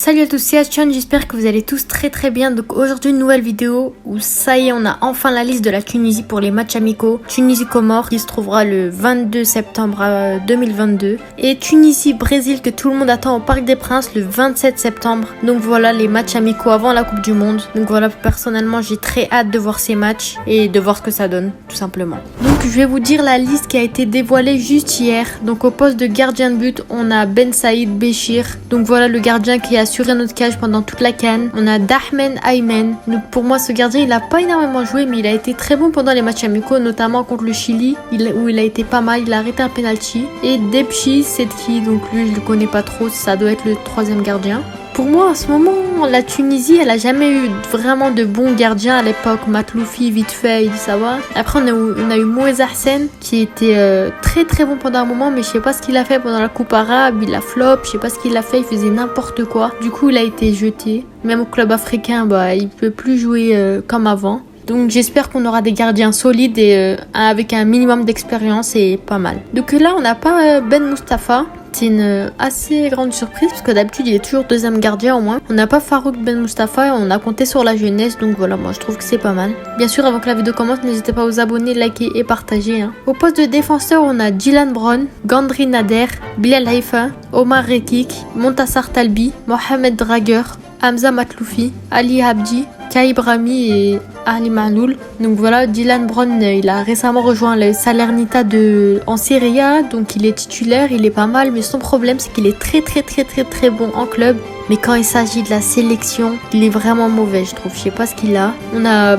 Salut à tous, c'est Achan, j'espère que vous allez tous très bien. Donc aujourd'hui une nouvelle vidéo où ça y est, on a enfin la liste de la Tunisie pour les matchs amicaux. Tunisie-Comores qui se trouvera le 22 septembre 2022 et Tunisie-Brésil que tout le monde attend au Parc des Princes le 27 septembre. Donc voilà les matchs amicaux avant la Coupe du Monde. Donc voilà, personnellement j'ai très hâte de voir ces matchs et de voir ce que ça donne tout simplement. Donc je vais vous dire la liste qui a été dévoilée juste hier. Donc au poste de gardien de but on a Ben Saïd Béchir. Donc voilà le gardien qui a assuré notre cage pendant toute la CAN. On a Dahmen Aymen. Donc pour moi ce gardien il a pas énormément joué mais il a été très bon pendant les matchs amicaux, notamment contre le Chili où il a été pas mal, il a arrêté un penalty. Et Depchi Sedki, donc lui je le connais pas trop, ça doit être le troisième gardien. Pour moi, en ce moment, la Tunisie, elle a jamais eu vraiment de bons gardiens à l'époque. Matloufi, vite fait, ça va. Après, on a eu Moez Hassen, qui était très bon pendant un moment, mais je sais pas ce qu'il a fait pendant la Coupe arabe. Il a flop, je sais pas ce qu'il a fait, il faisait n'importe quoi. Du coup, il a été jeté. Même au club africain, il peut plus jouer comme avant. Donc j'espère qu'on aura des gardiens solides et avec un minimum d'expérience et pas mal. Donc là, on n'a pas Ben Mustafa. C'est une assez grande surprise parce que d'habitude il est toujours deuxième gardien au moins. On n'a pas Farouk Ben Mustafa et on a compté sur la jeunesse, donc voilà, moi je trouve que c'est pas mal. Bien sûr, avant que la vidéo commence, n'hésitez pas à vous abonner, liker et partager. Au poste de défenseur, on a Dylan Brown, Gandri Nader, Bilal Haifa, Omar Rekik, Montassar Talbi, Mohamed Drager, Hamza Matloufi, Ali Abdi, Kaïb Rami et Ali Maloul. Donc voilà, Dylan Brown, il a récemment rejoint le Salernitana en Serie A, donc il est titulaire, il est pas mal, mais son problème c'est qu'il est très bon en club. Mais quand il s'agit de la sélection, il est vraiment mauvais, je trouve. Je sais pas ce qu'il a. On a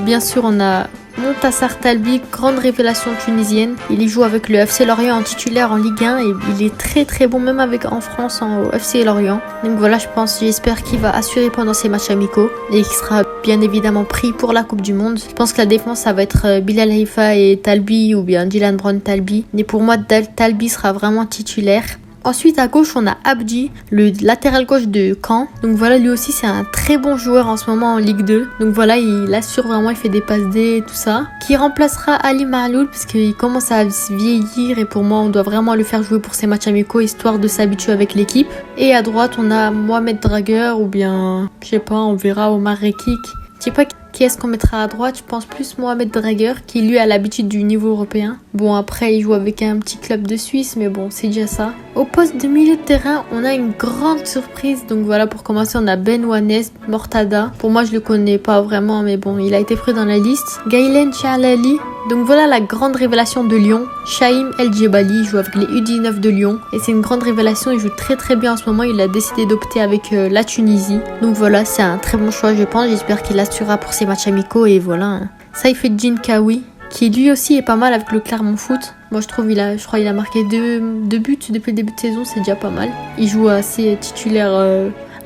Montassar Talbi, grande révélation tunisienne. Il y joue avec le FC Lorient en titulaire en Ligue 1 et il est très bon même en France au FC Lorient. Donc voilà, j'espère qu'il va assurer pendant ses matchs amicaux et qu'il sera bien évidemment pris pour la Coupe du Monde. Je pense que la défense ça va être Bilal Haifa et Talbi ou bien Dylan Brown Talbi. Mais pour moi Talbi sera vraiment titulaire. Ensuite à gauche on a Abdi, le latéral gauche de Caen. Donc voilà, lui aussi c'est un très bon joueur en ce moment en Ligue 2. Donc voilà, il assure vraiment, il fait des passes D et tout ça. Qui remplacera Ali Maloul parce qu'il commence à se vieillir et pour moi on doit vraiment le faire jouer pour ses matchs amicaux histoire de s'habituer avec l'équipe. Et à droite on a Mohamed Drager ou bien, je sais pas, on verra Omar Rekik. Je sais pas qui est-ce qu'on mettra à droite, je pense plus Mohamed Drager qui lui a l'habitude du niveau européen. Bon après il joue avec un petit club de Suisse mais bon c'est déjà ça. Au poste de milieu de terrain on a une grande surprise, donc voilà pour commencer on a Ben Wannes Mortada. Pour moi je le connais pas vraiment mais bon il a été pris dans la liste. Gailen Chalali. Donc voilà la grande révélation de Lyon, Chaim El Djebali, joue avec les U19 de Lyon et c'est une grande révélation, il joue très bien en ce moment, il a décidé d'opter avec la Tunisie. Donc voilà, c'est un très bon choix je pense, j'espère qu'il assurera pour ses matchs amicaux et voilà. Saifeddine Kawi, qui lui aussi est pas mal avec le Clermont Foot. Moi je trouve je crois il a marqué deux buts depuis le début de saison, c'est déjà pas mal. Il joue assez titulaire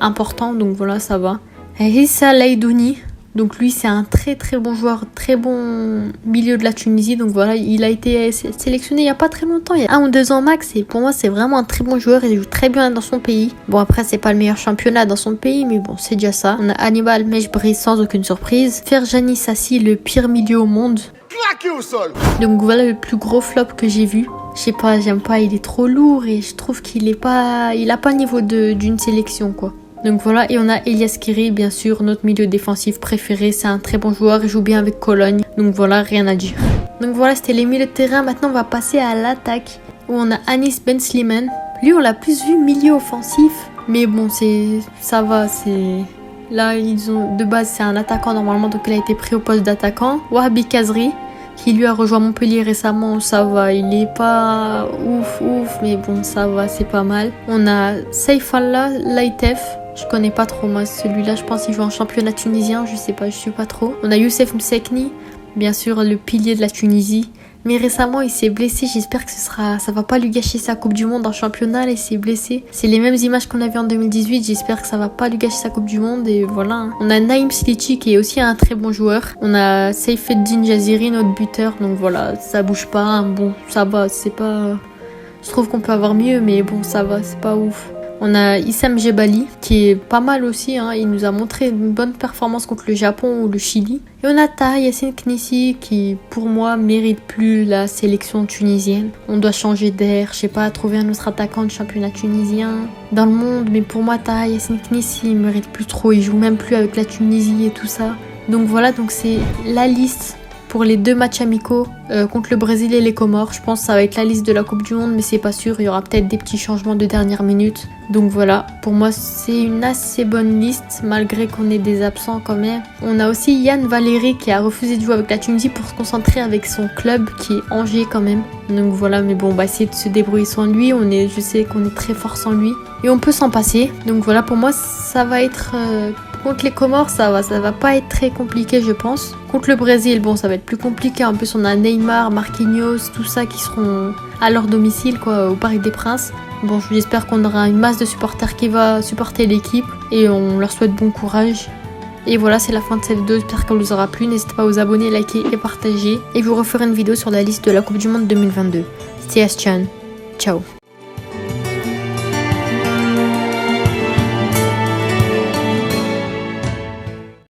important donc voilà ça va. Hissa Leidouni. Donc lui c'est un très bon joueur, très bon milieu de la Tunisie. Donc voilà, il a été sélectionné il y a pas très longtemps, il y a 1 ou 2 ans max. Et pour moi c'est vraiment un très bon joueur, il joue très bien dans son pays. Bon après c'est pas le meilleur championnat dans son pays mais bon c'est déjà ça. On a Hannibal Mejbri sans aucune surprise. Ferjani Sassi, le pire milieu au monde. Claqué au sol. Donc voilà le plus gros flop que j'ai vu. Je sais pas, j'aime pas, il est trop lourd et je trouve qu'il a pas le niveau d'une sélection quoi. Donc voilà, et on a Elias Kiri, bien sûr, notre milieu défensif préféré. C'est un très bon joueur, il joue bien avec Cologne. Donc voilà, rien à dire. Donc voilà, c'était les milieux de terrain. Maintenant, on va passer à l'attaque, où on a Anis Ben Slimane. Lui, on l'a plus vu milieu offensif. Mais bon, ça va, là, de base, c'est un attaquant normalement, donc il a été pris au poste d'attaquant. Wahabi Kazri, qui lui a rejoint Montpellier récemment, ça va, il est pas ouf, mais bon, ça va, c'est pas mal. On a Saifallah Laïtef. Je connais pas trop moi celui-là, je pense qu'il joue en championnat tunisien, je sais pas, je suis pas trop. On a Youssef Msekni, bien sûr le pilier de la Tunisie. Mais récemment il s'est blessé, j'espère que ça va pas lui gâcher sa Coupe du Monde en championnat, là il s'est blessé. C'est les mêmes images qu'on a vues en 2018, j'espère que ça va pas lui gâcher sa Coupe du Monde et voilà. On a Naïm Slici qui est aussi un très bon joueur. On a Saifeddine Jaziri, notre buteur, donc voilà, ça bouge pas, bon ça va, c'est pas... Je trouve qu'on peut avoir mieux mais bon ça va, c'est pas ouf. On a Issam Jebali qui est pas mal aussi, hein. Il nous a montré une bonne performance contre le Japon ou le Chili. Et on a Taha Yassine Knissi qui pour moi mérite plus la sélection tunisienne. On doit changer d'air, je sais pas, trouver un autre attaquant de championnat tunisien dans le monde. Mais pour moi Taha Yassine Knissi il mérite plus trop, il joue même plus avec la Tunisie et tout ça. Donc voilà, donc c'est la liste pour les 2 matchs amicaux contre le Brésil et les Comores. Je pense que ça va être la liste de la Coupe du Monde, mais c'est pas sûr. Il y aura peut-être des petits changements de dernière minute. Donc voilà, pour moi c'est une assez bonne liste, malgré qu'on ait des absents quand même. On a aussi Yann Valéry qui a refusé de jouer avec la Tunisie pour se concentrer avec son club qui est Angers quand même. Donc voilà, mais bon, on va essayer de se débrouiller sans lui. Je sais qu'on est très fort sans lui. Et on peut s'en passer. Donc voilà, pour moi ça va être... Contre les Comores, ça va pas être très compliqué, je pense. Contre le Brésil, bon, ça va être plus compliqué. En plus, on a Neymar, Marquinhos, tout ça qui seront à leur domicile, quoi, au Parc des Princes. Bon, j'espère qu'on aura une masse de supporters qui va supporter l'équipe et on leur souhaite bon courage. Et voilà, c'est la fin de cette vidéo. J'espère qu'elle vous aura plu. N'hésitez pas à vous abonner, liker et partager. Et je vous referai une vidéo sur la liste de la Coupe du Monde 2022. C'était Aschan. Ciao.